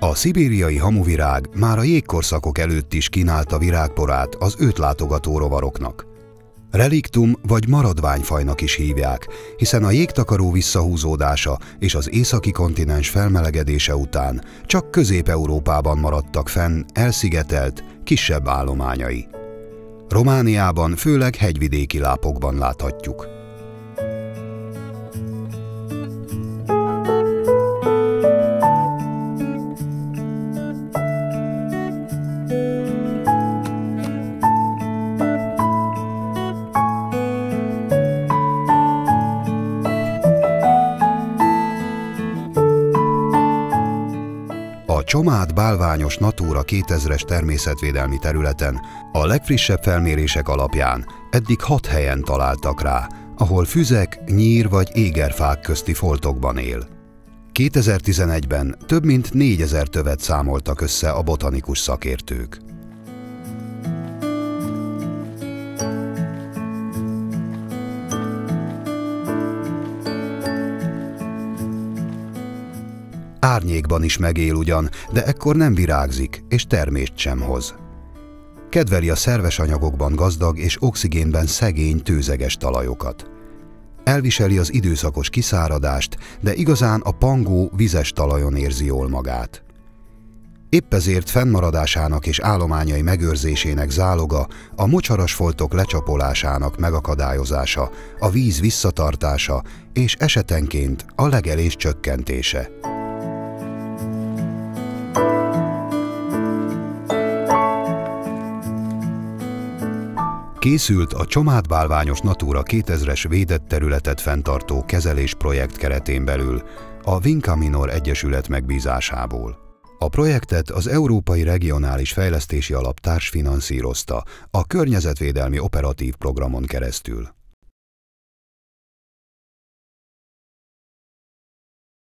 A szibériai hamuvirág már a jégkorszakok előtt is kínálta virágporát az őt látogató rovaroknak. Reliktum vagy maradványfajnak is hívják, hiszen a jégtakaró visszahúzódása és az északi kontinens felmelegedése után csak Közép-Európában maradtak fenn elszigetelt, kisebb állományai. Romániában főleg hegyvidéki lápokban láthatjuk. A Csomád-bálványos Natura 2000-es természetvédelmi területen a legfrissebb felmérések alapján eddig 6 helyen találtak rá, ahol füzek, nyír vagy égerfák közti foltokban él. 2011-ben több mint 4000 tövet számoltak össze a botanikus szakértők. Árnyékban is megél ugyan, de ekkor nem virágzik és termést sem hoz. Kedveli a szerves anyagokban gazdag és oxigénben szegény tőzeges talajokat. Elviseli az időszakos kiszáradást, de igazán a pangó vizes talajon érzi jól magát. Épp ezért fennmaradásának és állományai megőrzésének záloga a mocsaras foltok lecsapolásának megakadályozása, a víz visszatartása és esetenként a legelés csökkentése. Készült a Csomád-bálványos Natura 2000-es védett területet fenntartó kezelés projekt keretén belül a Vinca Minor Egyesület megbízásából. A projektet az Európai Regionális Fejlesztési Alap társfinanszírozta a Környezetvédelmi Operatív Programon keresztül.